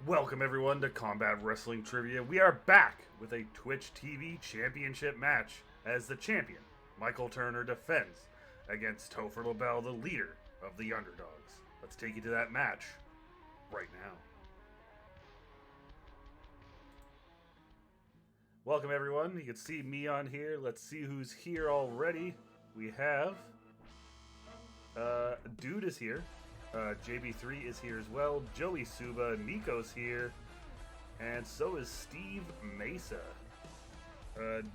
Welcome everyone to Combat Wrestling Trivia. We are back with a Twitch TV Championship match as the champion, Michael Turner, defends against Topher LaBelle, the leader of the Underdogs. Let's take you to that match right now. Welcome everyone. You can see me on here. Let's see who's here already. We have Dude is here. JB3 is here as well. Joey Suba, Nico's here, and so is Steve Mesa.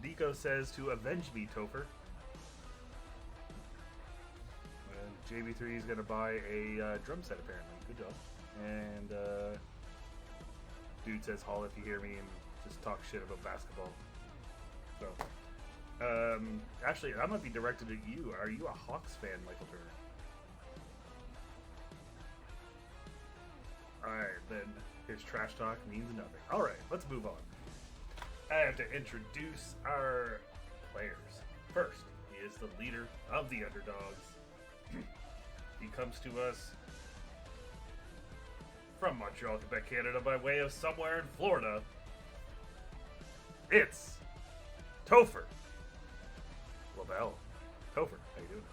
Nico says to avenge me, Topher. JB3 is gonna buy a drum set apparently. Good job. And Dude says holla if you hear me and just talk shit about basketball. So, actually, that might be directed at you. Are you a Hawks fan, Michael Turner? Alright, then his trash talk means nothing. Alright, let's move on. I have to introduce our players. First, he is the leader of the Underdogs. He comes to us from Montreal, Quebec, Canada, by way of somewhere in Florida. It's Topher LaBelle. Topher, how you doing?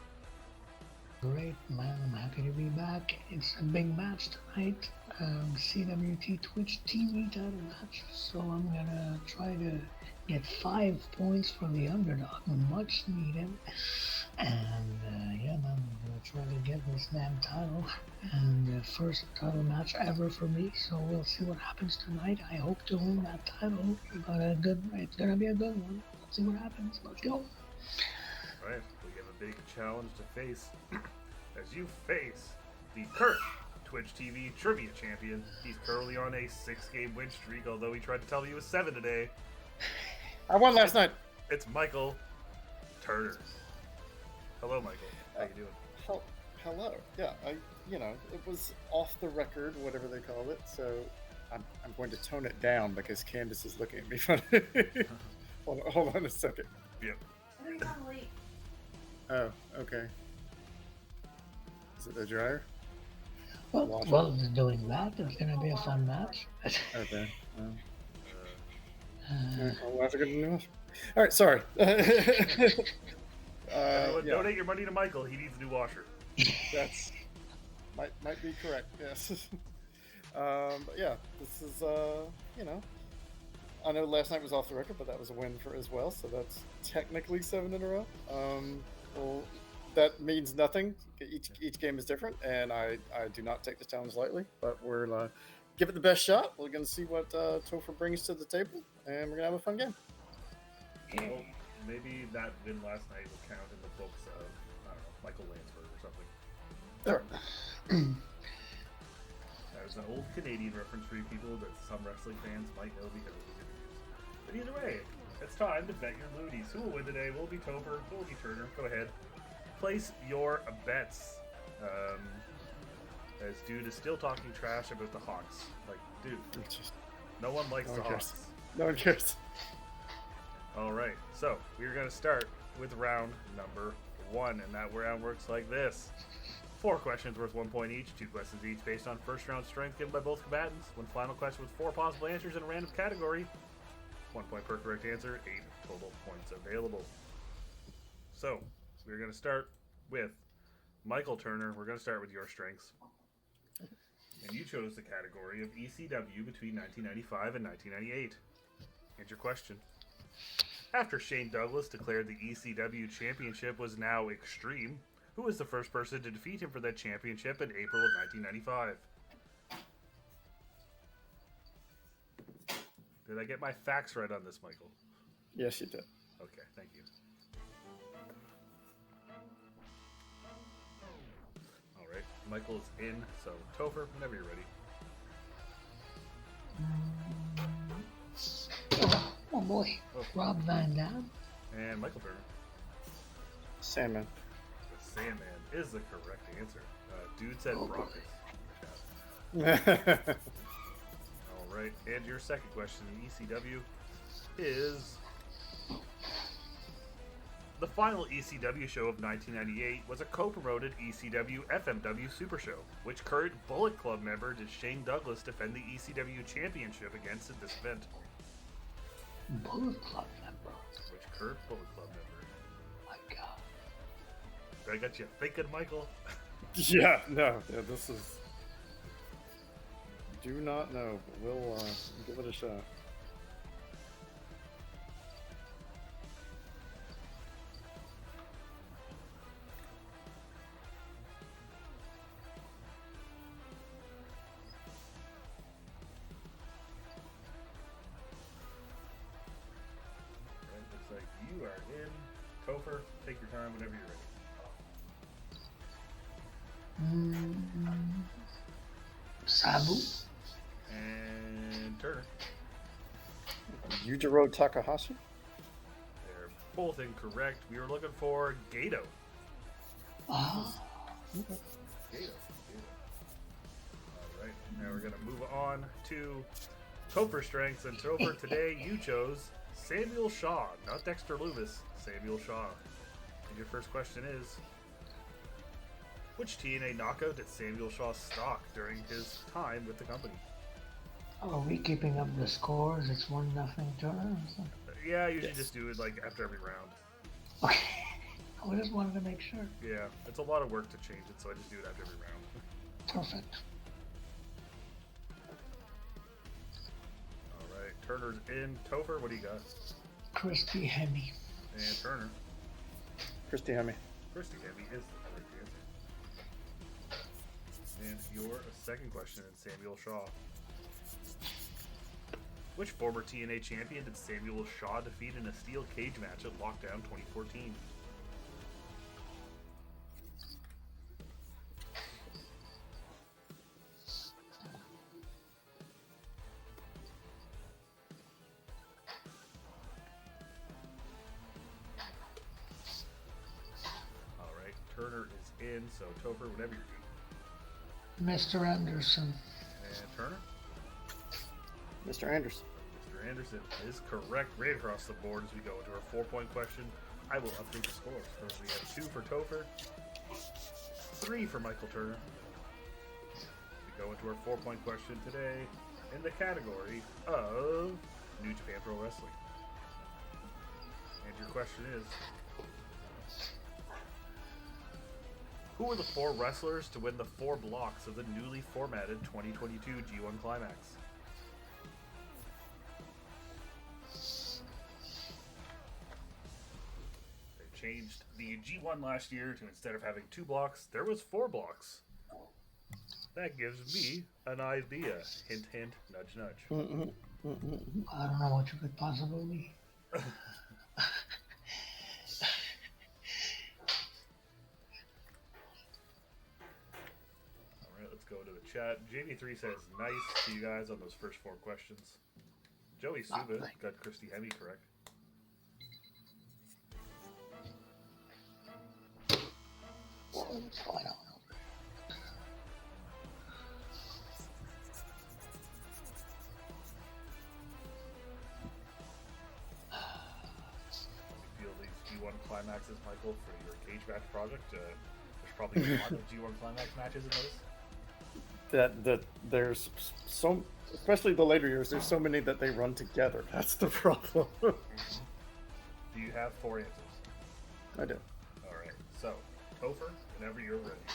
Great, man. I'm happy to be back. It's a big match tonight. CWT Twitch TV title match. So I'm gonna try to get 5 points for the underdog, much needed. And yeah, man, I'm gonna try to get this damn title. And first title match ever for me. So we'll see what happens tonight. I hope to win that title. It's gonna be a good one. Let's see what happens. Let's go. Alright, we have a big challenge to face as you face the current Twitch TV Trivia Champion. He's currently on a 6-game win streak, although he tried to tell me he was 7 today. I won last night. It's Michael Turner. Hello, Michael. How you doing? Hello. Yeah, it was off the record, whatever they call it. So I'm going to tone it down because Candace is looking at me funny. hold on a second. Yep. Oh, okay. Is it the dryer? Well, it's doing that. It's gonna be a fun match. Okay. I'll have to get a new one. All right, sorry. Donate your money to Michael. He needs a new washer. That's might be correct. Yes. But yeah, this is I know last night was off the record, but that was a win for as well. So that's technically 7 in a row. Well, that means nothing. Each game is different, and I do not take the challenge lightly. But we're give it the best shot. We're going to see what Topher brings to the table, and we're going to have a fun game. Well, maybe that win last night will count in the books of, I don't know, Michael Lansford or something. Sure. That was an old Canadian reference for you people that some wrestling fans might know because of the interviews. But either way, it's time to bet your loonies. Who will win today? Will it be Topher? Will it be Turner? Go ahead. Place your bets. As Dude is still talking trash about the Hawks. Like, dude, no one likes the Hawks. No one cares. Alright, so we're going to start with round number 1, and that round works like this. 4 questions worth 1 point each, 2 questions each based on first round strength given by both combatants. 1 final question with 4 possible answers in a random category. 1 point per correct answer, 8 total points available. So we're going to start with Michael Turner. We're going to start with your strengths. And you chose the category of ECW between 1995 and 1998. And your question. After Shane Douglas declared the ECW championship was now Extreme, who was the first person to defeat him for that championship in April of 1995? Did I get my facts right on this, Michael? Yes, you did. Okay, thank you. Alright, Michael's in, so Topher, whenever you're ready. Oh boy, Rob Van Dam. And Michael Turner. Sandman. The Sandman is the correct answer. Dude said Rockets. Alright, and your second question in ECW is The final ECW show of 1998 was a co-promoted ECW FMW Super Show, which current Bullet Club member did Shane Douglas defend the ECW Championship against at this event. Bullet Club member. Which current Bullet Club member? My God. I got you thinking, Michael. Yeah, no. Yeah, this is... Do not know, but we'll give it a shot. Looks like you are in. Topher, take your time whenever you're ready. Sabu. And Turner. Yujiro Takahashi? They're both incorrect. We were looking for Gato. Ah. Gato. Alright, now we're going to move on to Topher strengths. And Topher, today you chose Samuel Shaw, not Dexter Lumis. Samuel Shaw. And your first question is, which TNA knockout did Samuel Shaw stalk during his time with the company? Are we keeping up the scores? It's 1-0 Turner. Yeah, I usually just do it like after every round. Okay. I just wanted to make sure. Yeah, it's a lot of work to change it, so I just do it after every round. Perfect. Alright, Turner's in. Topher, what do you got? Christy Hemme. And Turner. Christy Hemme. Christy Hemme is the correct answer. And your second question is Samuel Shaw. Which former TNA champion did Samuel Shaw defeat in a steel cage match at Lockdown 2014? Alright, Turner is in, so Topher, whenever you're good. Mr. Anderson. And Turner? Mr. Anderson. Mr. Anderson is correct right across the board as we go into our 4-point question. I will update the scores. So we have 2 for Topher, 3 for Michael Turner. We go into our 4-point question today in the category of New Japan Pro Wrestling. And your question is, who were the 4 wrestlers to win the 4 blocks of the newly formatted 2022 G1 Climax? Changed the G1 last year to, instead of having 2 blocks, there was 4 blocks. That gives me an idea. Hint, hint, nudge, nudge. I don't know what you could possibly mean. Alright, let's go to the chat. JV3 says, nice to you guys on those first 4 questions. Joey Suba got Christy Hemme correct. What's going on? You feel these G1 climaxes, Michael, for your cage match project? There's probably a lot of G1 climax matches in those. That there's so, especially the later years, there's so many that they run together. That's the problem. Do you have 4 answers? I do. Alright, so, Topher, whenever you're ready.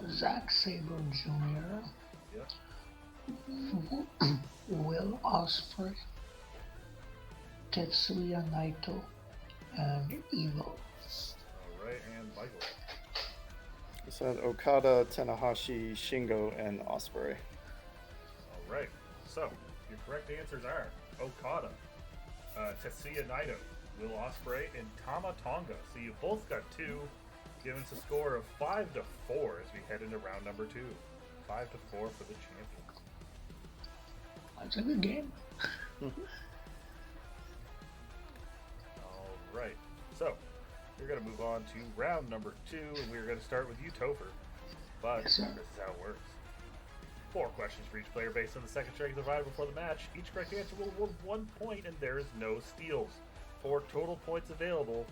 Zack Sabre Jr. Yep. Will Ospreay. Tetsuya Naito. And Evo. Alright, and Michael. I said Okada, Tanahashi, Shingo, and Ospreay. Alright, so your correct answers are Okada, Tetsuya Naito, Will Ospreay, and Tama Tonga. So you both got 2, giving us a score of 5-4 as we head into round number 2. 5-4 for the champions. That's a good game. Alright, so we're going to move on to round number 2, and we're going to start with you, Topher. But Yes, sir. this is how it works. 4 questions for each player based on the second strength provided before the match. Each correct answer will award 1 point, and there is no steals. For total points available,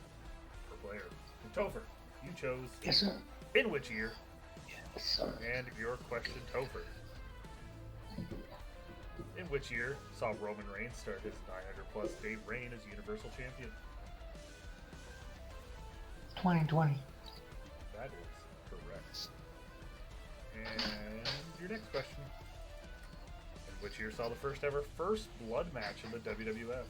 per player. And Topher, you chose Yes, sir. in which year? Yes, sir. And your question, Topher. In which year saw Roman Reigns start his 900-plus day reign as Universal Champion? 2020. That is correct. And your next question. In which year saw the first ever First Blood match in the WWF?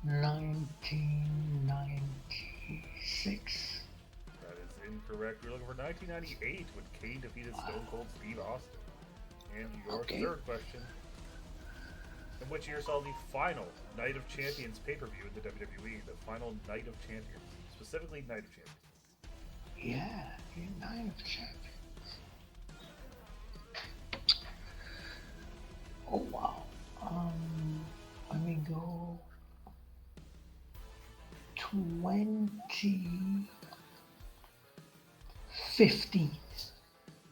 1996. That is incorrect. We're looking for 1998 when Kane defeated Stone Cold Steve Austin. And your third question. In which year saw the final Night of Champions pay-per-view in the WWE? The final Night of Champions. Specifically, Night of Champions. Yeah, Night of Champions. Oh wow. Let me go 2015.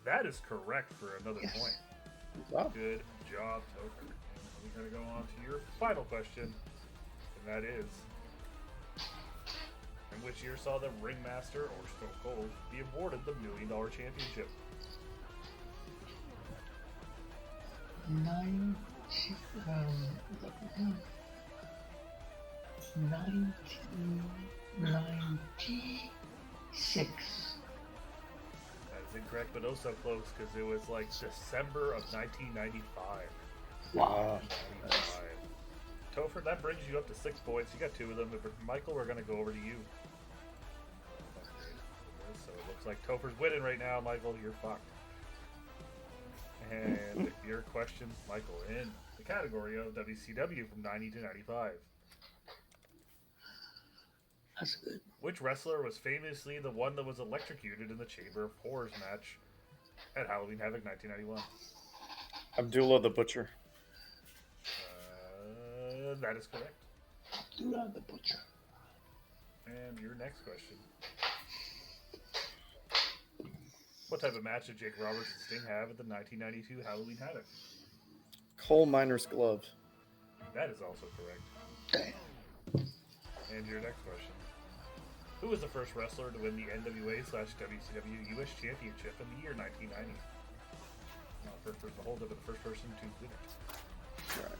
That is correct for another point. Wow. Good job, Topher. And we're going to go on to your final question, and that is, in which year saw the Ringmaster, or Stone Cold, be awarded the $1 Million Championship? 1996. That is incorrect, but oh so close, because it was like December of 1995. Wow. 95. Topher, that brings you up to 6 points. You got 2 of them. But Michael, we're going to go over to you. So it looks like Topher's winning right now, Michael. You're fucked. And your question, Michael, in the category of WCW from 90 to 95. That's good. Which wrestler was famously the one that was electrocuted in the Chamber of Horrors match at Halloween Havoc 1991? Abdullah the Butcher. That is correct. Abdullah the Butcher. And your next question. What type of match did Jake Roberts and Sting have at the 1992 Halloween Havoc? Coal miner's glove. That is also correct. Damn. And your next question. Who was the first wrestler to win the NWA/WCW US Championship in the year 1990? Not the first person to hold it, but the first person to win it. Right.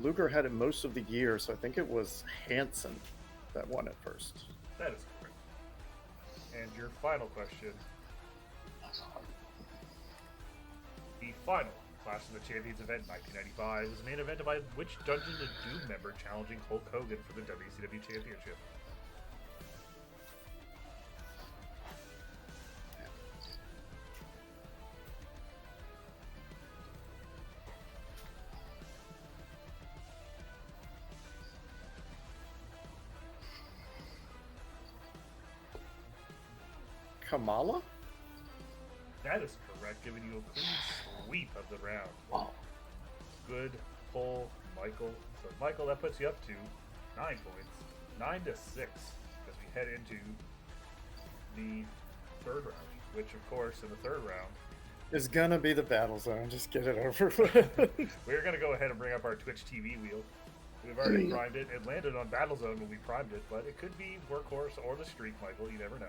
Luger had it most of the year, so I think it was Hansen that won it first. That is correct. And your final question. That's hard. The final Clash of the Champions event in 1995 was main evented by which Dungeon of Doom member challenging Hulk Hogan for the WCW Championship? Kamala? That is correct, giving you a clean sweep of the round. Wow. Good pull, Michael. So, Michael, that puts you up to 9 points. 9 to 6 as we head into the third round, which, of course, in the third round, It's gonna be the battle zone. Just get it over with. we're going to go ahead and bring up our Twitch TV wheel. We've already primed it. It landed on Battle Zone when we primed it, but it could be Workhorse or the Streak, Michael. You never know.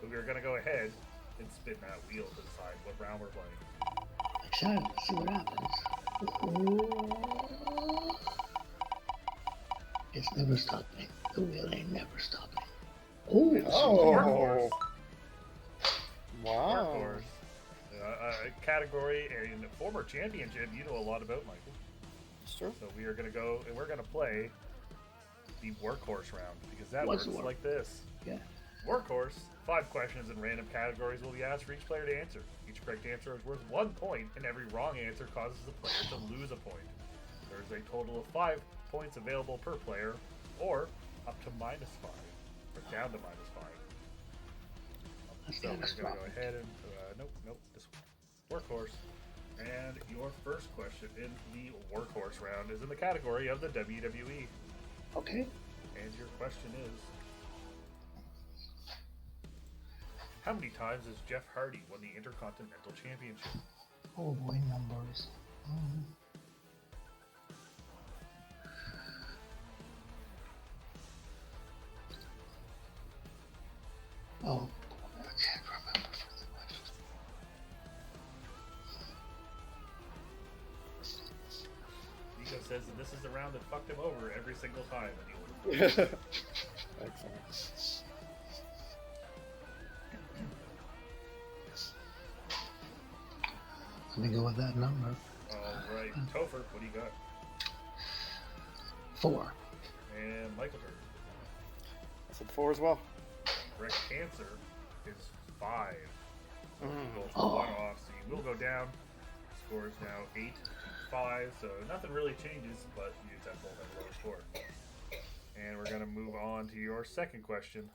But we're going to go ahead and spin that wheel to decide what round we're playing. Excited to see what happens. It's never stopping. The wheel ain't never stopping. Oh, Workhorse. Wow. Workhorse. Category and former championship you know a lot about, Michael. Sure. So we are going to go and we're going to play the Workhorse round because that What's works the like this. yeah. Workhorse, 5 questions in random categories will be asked for each player to answer. Each correct answer is worth 1 point, and every wrong answer causes the player to lose a point. There's a total of 5 points available per player, or up to -5, or down to -5. That's So we're going to go catastrophic. ahead and nope, this Workhorse. And your first question in the Workhorse round is in the category of the WWE. Okay. And your question is, How many times has Jeff Hardy won the Intercontinental Championship? Oh boy, numbers. Oh, I can't remember for the life of me. Nico says that this is the round that fucked him over every single time. Excellent. Let me go with that number. Alright, Topher, what do you got? 4. And Michael Turner. I said 4 as well. Correct answer is 5. So you both Oh. one off, so you will go down. Score is now 8-5, so nothing really changes, but you just have both have a lower score. And we're going to move on to your second question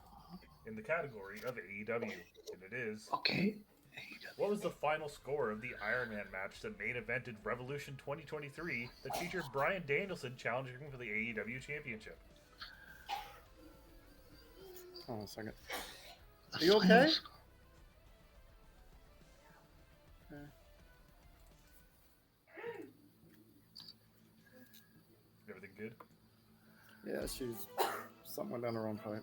in the category of AEW. And it is, Okay. what was the final score of the Iron Man match that main evented Revolution 2023 that featured Bryan Danielson challenging for the AEW Championship? Hold on a second. Are you okay? Everything good? Yeah, she's something went down her own pipe.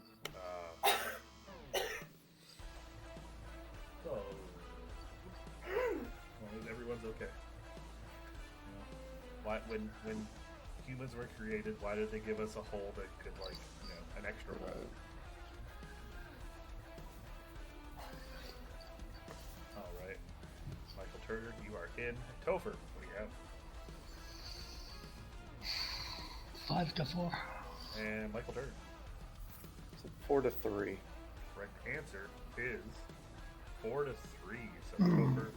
So, as long as everyone's okay. You know, why, when humans were created, why did they give us a hole that could, like, you know, an extra hole? Right. All right, Michael Turner, you are in. Topher, what do you have? 5-4. And Michael Turner. So 4-3. Correct answer is 4-3. So Topher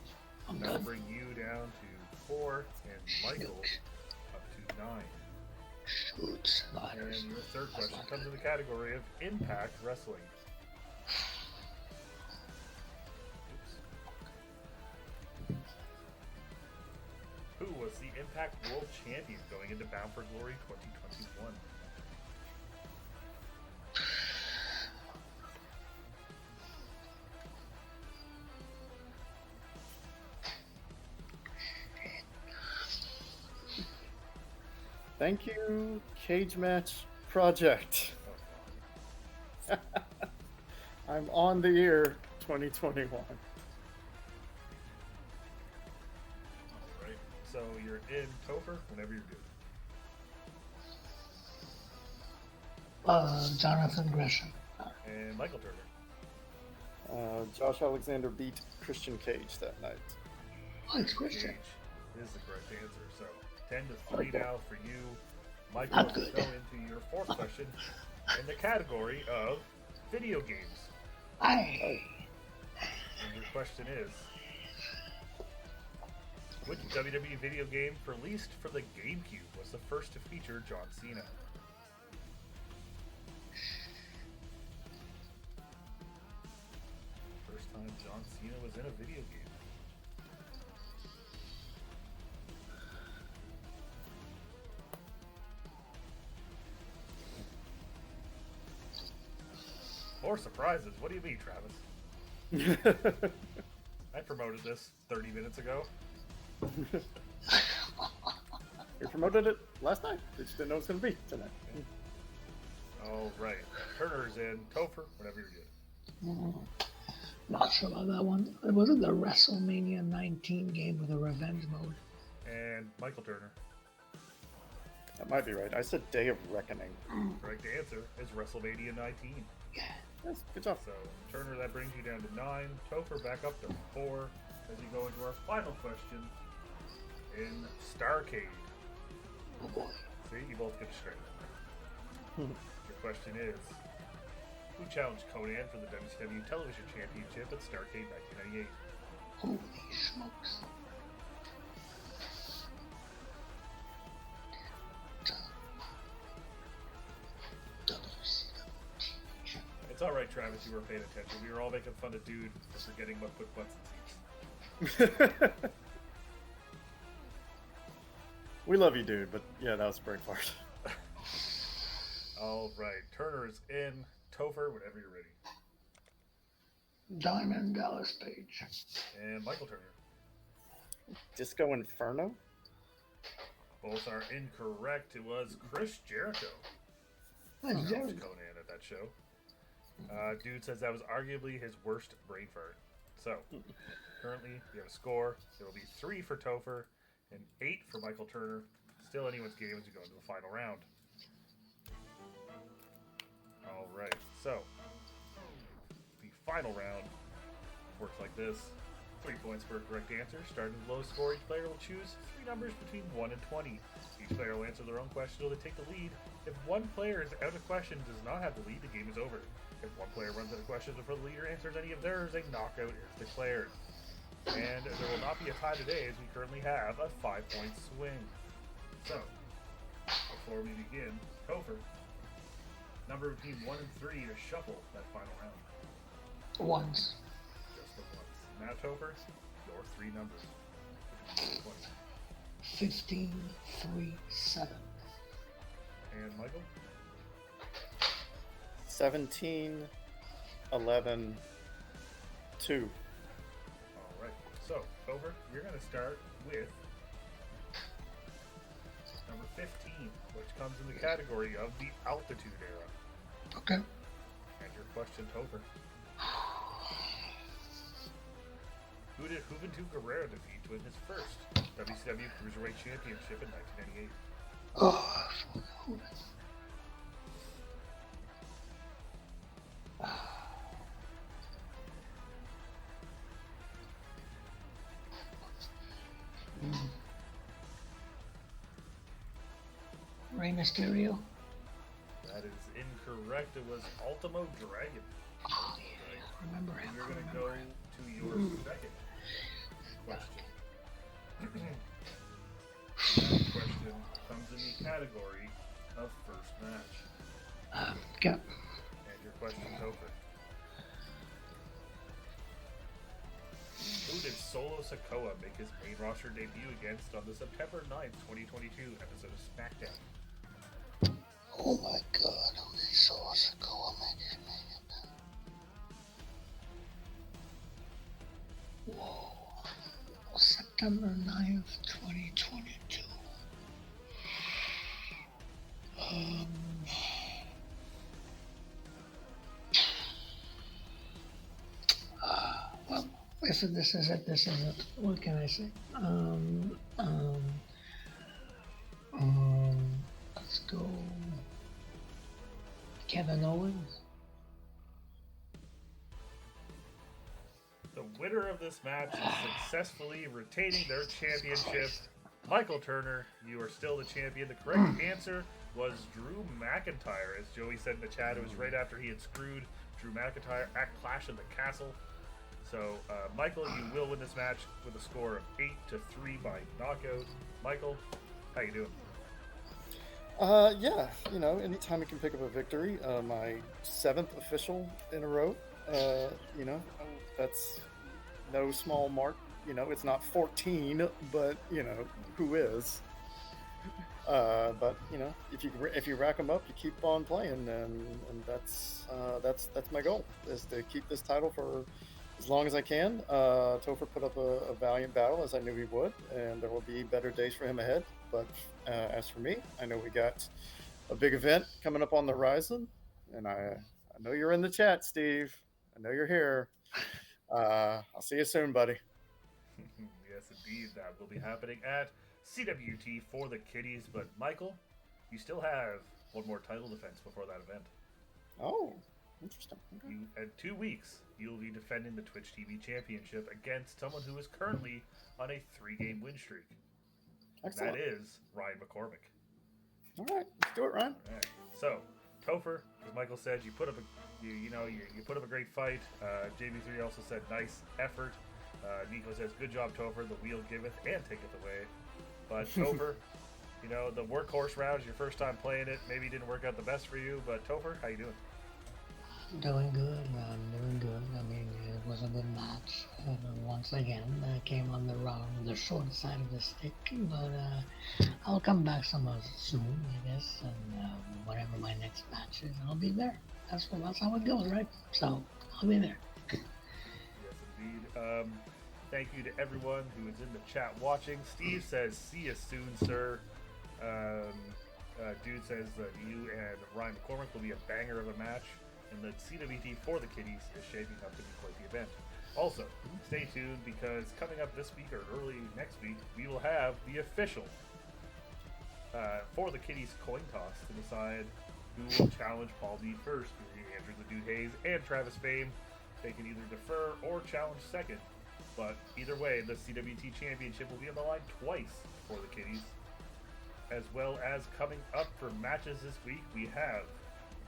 I'm now done. bring you down to 4, and Michael up to 9. Shoot, sliders. And your third question comes in the category of Impact Wrestling. Oops. Who was the Impact World Champion going into Bound for Glory 2021? Thank you, Cage Match Project. I'm on the year 2021. Alright, so you're in Topher whenever you're good. Jonathan Gresham. And Michael Turner. Josh Alexander beat Christian Cage that night. Oh, it's Christian. Cage is the correct answer. So 10-3 Okay. now for you. Michael, Not let's good. go into your fourth question in the category of video games. Aye. And your question is, which WWE video game released for the GameCube was the first to feature John Cena? First time John Cena was in a video game. More surprises. What do you mean, Travis? I promoted this 30 minutes ago. We promoted it last night. We just didn't know it was going to be tonight. All right. Turner's in. Topher, whenever you're good. Not sure about that one. It wasn't the WrestleMania 19 game with a revenge mode. And Michael Turner. That might be right. I said Day of Reckoning. Correct answer is WrestleMania 19. Yes, good job. So, Turner, that brings you down to 9. Topher back up to 4 as you go into our final question in Starcade. Oh boy. See, you both get it straight. Your question is, who challenged Conan for the WCW Television Championship at Starcade 1998? Holy smokes. It's alright, Travis, you were paying attention. We were all making fun of Dude for forgetting what put butts in seats. We love you, dude, but yeah, that was a great part. Alright, Turner is in. Topher, whenever you're ready. Diamond Dallas Page. And Michael Turner. Disco Inferno. Both are incorrect. It was Chris Jericho. That's That was Jericho. Conan at that show. Dude says that was arguably his worst brain fart. So, currently, we have a score. It will be 3 for Topher and 8 for Michael Turner. Still anyone's game as we go into the final round. Alright, so, the final round works like this. 3 points per correct answer. Starting with the lowest score, each player will choose 3 numbers between 1 and 20. Each player will answer their own question until they take the lead. If one player is out of question and does not have the lead, the game is over. If one player runs out of questions before the leader answers any of theirs, a knockout is declared. And there will not be a tie today as we currently have a 5-point swing. So, before we begin, Topher, number between 1 and 3 to shuffle that final round. Once. Just the once. Now, Topher, your 3 numbers. Between 1 and 20. 15, 3, 7. And Michael? 17, 11, 2. Alright. So, Topher, you're going to start with number 15, which comes in the category of the Altitude Era. Okay. And your question, Topher. Who did Juventud Guerrero defeat to win his first WCW Cruiserweight Championship in 1998? Oh, hold on. Rey Mysterio? That is incorrect. It was Ultimo Dragon. Oh, yeah, I remember him. You're I going to go remember him. to your second question. That question comes in the category of first match. Go. And your question, Topher. Who did Solo Sikoa make his main roster debut against on the September 9th, 2022 episode of SmackDown? Oh my god, who did Solo Sikoa make it? Whoa. September 9th, 2022. Well, if this is it, this is it. What can I say? Let's go. Kevin Owens. The winner of this match is successfully retaining their championship. Michael Turner, you are still the champion. The correct answer was Drew McIntyre. As Joey said in the chat, it was right after he had screwed Drew McIntyre at Clash of the Castle. So, Michael, you will win this match with a score of 8-3 by knockout. Michael, how you doing? Yeah, you know, anytime I can pick up a victory, my 7th official in a row, you know, that's no small mark. You know, it's not 14, but, you know, who is? But, you know, if you rack them up, you keep on playing, and that's my goal, is to keep this title for as long as I can. Topher put up a valiant battle, as I knew he would, and there will be better days for him ahead. But as for me, I know we got a big event coming up on the horizon, and I know you're in the chat, Steve. I know you're here. I'll see you soon, buddy. Yes, indeed. That will be happening at CWT for the Kiddies. But, Michael, you still have one more title defense before that event. Oh, interesting. Okay. In 2 weeks, you'll be defending the Twitch TV Championship against someone who is currently on a 3-game win streak. Excellent. That is Ryan McCormick. All right, let's do it, Ryan. All right. So, Topher, as Michael said, you put up you put up a great fight. JB3 also said nice effort. Nico says good job, Topher. The wheel giveth and taketh away. But Topher, you know, the workhorse round is your first time playing it. Maybe it didn't work out the best for you, but Topher, how you doing? Doing good. I'm doing good. I mean, it was a good match. Once again, I came on the short side of the stick, but I'll come back soon, I guess, and whatever my next match is, I'll be there. That's how it goes, right? So I'll be there. indeed. Thank you to everyone who is in the chat watching. Steve says, "See you soon, sir." Dude says that you and Ryan McCormick will be a banger of a match, and the CWT for the Kiddies is shaping up to be quite the event. Also, stay tuned because coming up this week or early next week, we will have the official for the Kiddies coin toss to decide who will challenge Paul D first. Andrew the Dude Hayes and Travis Fame. They can either defer or challenge second, but either way, the CWT Championship will be on the line twice for the Kiddies. As well as coming up for matches this week, we have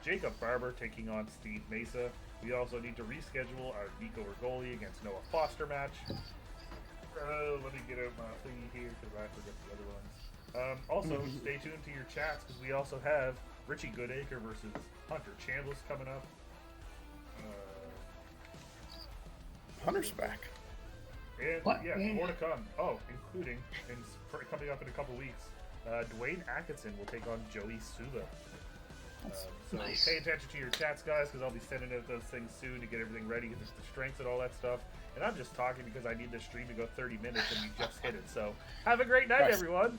Jacob Barber taking on Steve Mesa. We also need to reschedule our Nico Rigoli against Noah Foster match. Let me get out my thingy here because I forget the other ones. Also, stay tuned to your chats because we also have Richie Goodacre versus Hunter Chambliss coming up. Hunter's back. And What? yeah, more to come. Oh, including coming up in a couple weeks, Dwayne Atkinson will take on Joey Suba. So nice. pay attention to your chats, guys, because I'll be sending out those things soon to get everything ready, get the strengths and all that stuff. And I'm just talking because I need this stream to go 30 minutes, and we just hit it. So have a great night, Nice. everyone.